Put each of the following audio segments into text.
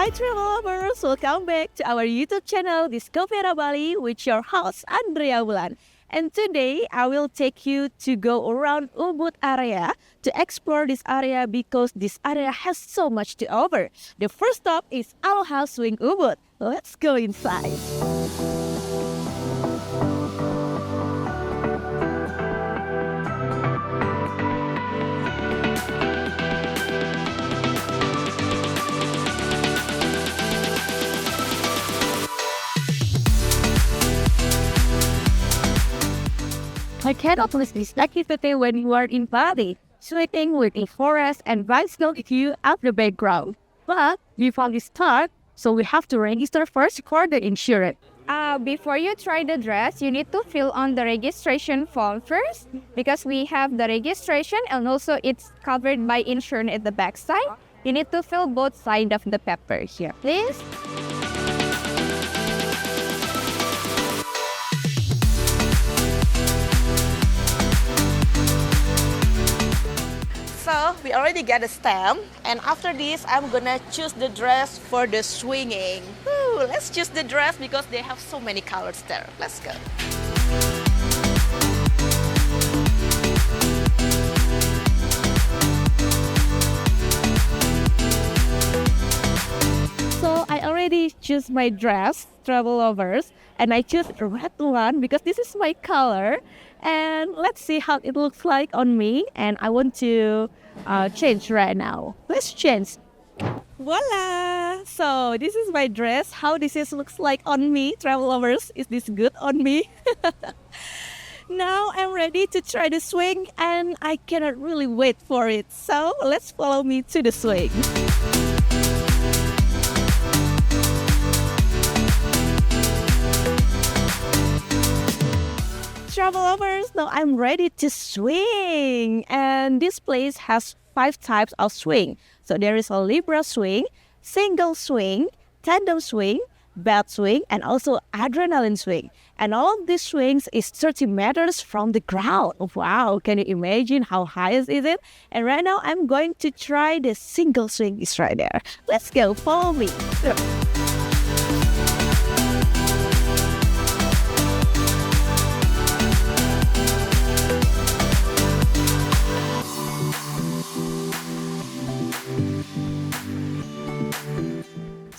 Hi travel lovers, welcome back to our YouTube channel Discover Bali with your host Andrea Bulan. And today I will take you to go around Ubud area to explore this area because this area has so much to offer. The first stop is Aloha Swing Ubud. Let's go inside. I cannot miss this activity when you are in Bali, sweating with the forest and bicycle view at the background. But before we start, so we have to register first for the insurance. Before you try the dress, you need to fill on the registration form first because we have the registration and also it's covered by insurance at the back side. You need to fill both sides of the paper here, please. So we already got a stamp, and after this I'm gonna choose the dress for the swinging. Let's choose the dress because they have so many colors there. Let's go. So I already choose my dress, travel lovers, and I choose the red one because this is my color. And let's see how it looks like on me. And I want to change right now. Let's change. Voila! So this is my dress. How this looks like on me, travel lovers. Is this good on me? Now I'm ready to try the swing and I cannot really wait for it. So let's follow me to the swing. Travel lovers, now I'm ready to swing. And this place has 5 types of swing. So there is a Libra swing, single swing, tandem swing, bed swing, and also adrenaline swing. And all of these swings is 30 meters from the ground. Wow, can you imagine how high is it? And right now I'm going to try the single swing is right there. Let's go, follow me.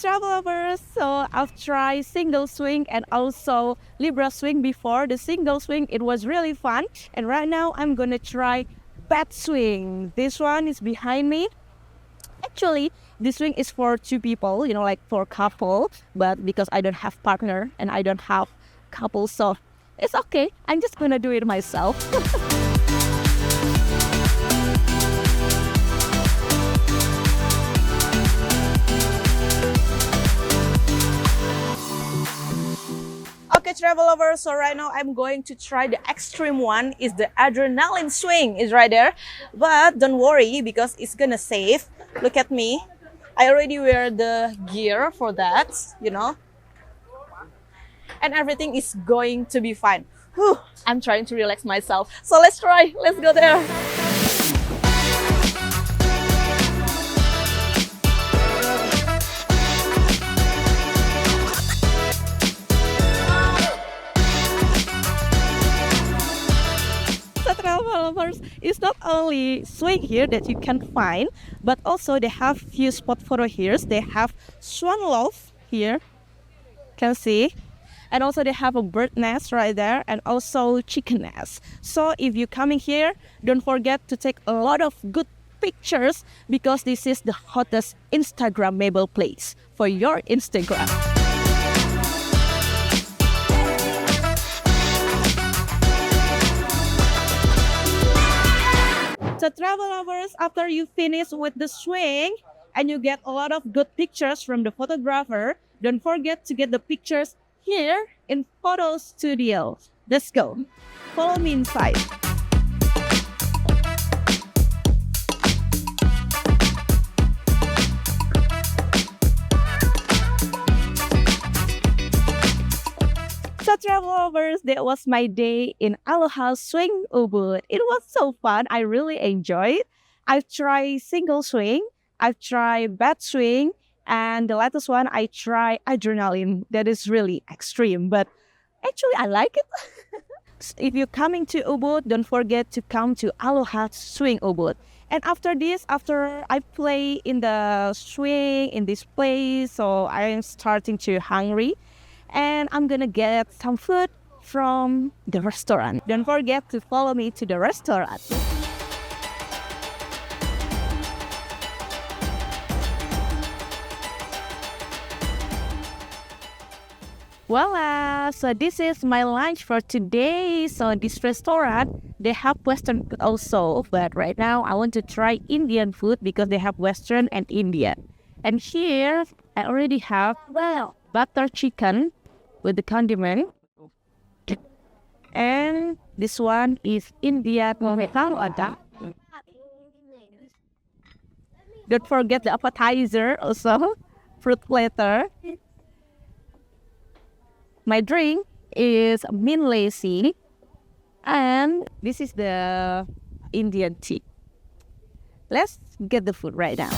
Travel lovers, so I've tried single swing and also Libra swing before. The single swing, it was really fun. And right now I'm gonna try bed swing. This one is behind me. Actually, this swing is for 2 people, like for couple. But because I don't have partner and I don't have couple, so it's okay. I'm just gonna do it myself. Okay, travel lovers, so right now I'm going to try the extreme one. Is the adrenaline swing is right there. But don't worry because it's gonna save. Look at me. I already wear the gear for that, And everything is going to be fine. Whew, I'm trying to relax myself. So let's try. Let's go there. It's not only swing here that you can find, but also they have few spot photo here. They have swan loft here, can see, and also they have a bird nest right there, and also chicken nest. So if you're coming here, don't forget to take a lot of good pictures because this is the hottest Instagrammable place for your Instagram. So travel lovers, after you finish with the swing and you get a lot of good pictures from the photographer, don't forget to get the pictures here in photo studio. Let's go. Follow me inside. So travel lovers, that was my day in Aloha Swing Ubud. It was so fun. I really enjoyed it. I've tried single swing, I've tried bed swing, And the latest one, I try adrenaline. That is really extreme, but actually I like it. If you're coming to Ubud, don't forget to come to Aloha Swing Ubud. And after this, after I play in the swing in this place, so I am starting to hungry, and I'm gonna get some food from the restaurant. Don't forget to follow me to the restaurant. Voila! So this is my lunch for today. So this restaurant, they have Western food also, but right now I want to try Indian food because they have Western and Indian. And here I already have butter chicken with the condiment. And this one is Indian. Don't forget the appetizer also, fruit platter. My drink is mint lacy, and this is the Indian tea. Let's get the food right now.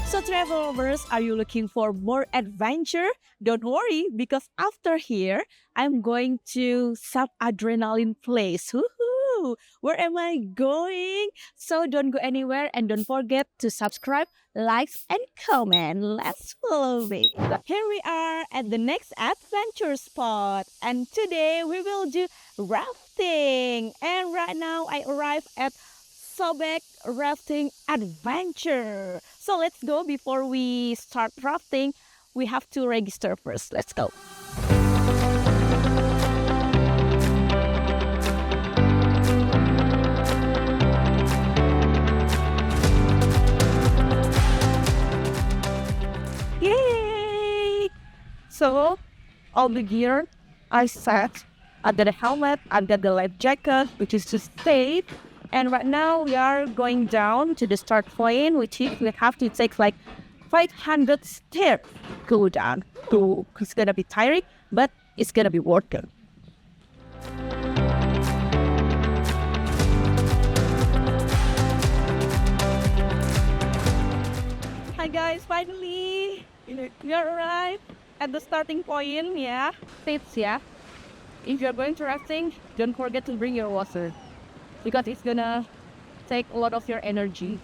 So travel lovers, are you looking for more adventure? Don't worry, because after here, I'm going to some adrenaline place. Woohoo! Where am I going? So don't go anywhere and don't forget to subscribe, like, and comment. Let's follow me. Here we are at the next adventure spot. And today we will do rafting. And right now I arrive at Sobek Rafting Adventure. So let's go. Before we start rafting, we have to register first. Let's go. Yay! So all the gear I set. I got a helmet, I got the life jacket, which is just safe. And right now we are going down to the start point, which is we have to take like 500 stairs go down. So it's gonna be tiring, but it's gonna be worth it. Hi guys, finally we are arrived at the starting point. Yeah, tips. Yeah, if you're going to rafting, don't forget to bring your water, because it's gonna take a lot of your energy.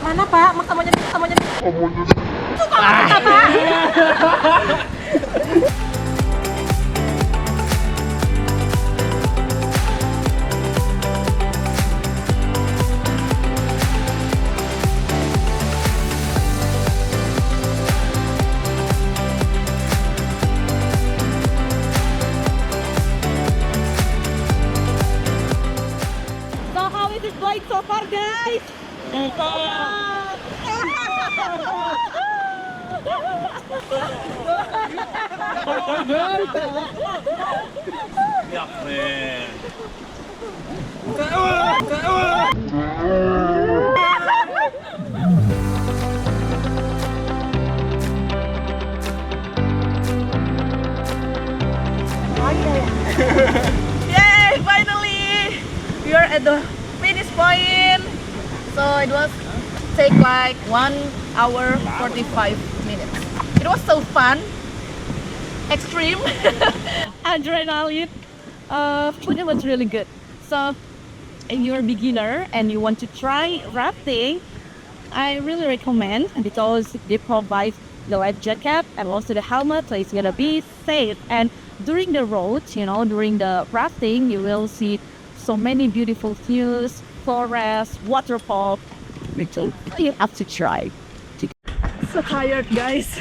Mana Pak? Makamnya. Itu kalau kita Pak. So how is it going so far, guys? Ja, man. Yay! Finally, we are at the finish point. So it was take like 1 hour 45 minutes. It was so fun, extreme, adrenaline. Food was really good. So if you're a beginner and you want to try rafting, I really recommend, because they provide the life jacket and also the helmet, so it's gonna be safe. And during the road, during the rafting, you will see so many beautiful views, forest, waterfall. You have to try. So tired, guys.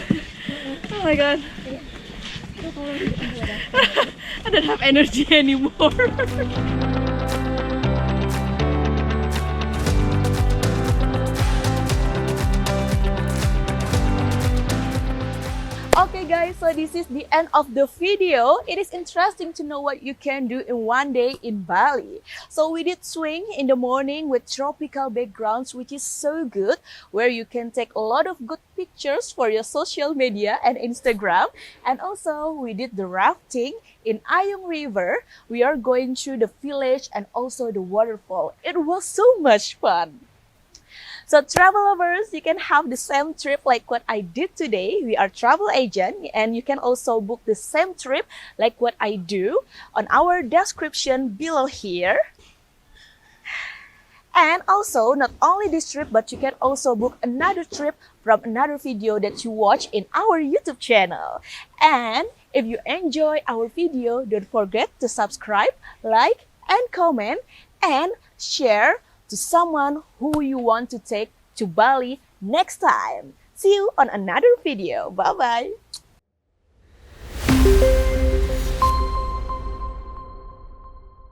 Oh my god. I don't have energy anymore. guys, so this is the end of the video. It is interesting to know what you can do in one day in Bali. So we did swing in the morning with tropical backgrounds, which is so good, where you can take a lot of good pictures for your social media and Instagram. And also we did the rafting in Ayung River. We are going through the village and also the waterfall. It was so much fun. So travel lovers, you can have the same trip like what I did today. We are travel agent and you can also book the same trip like what I do on our description below here. And also, not only this trip, but you can also book another trip from another video that you watch in our YouTube channel. And if you enjoy our video, don't forget to subscribe, like, and comment, and share to someone who you want to take to Bali next time. See you on another video. Bye-bye.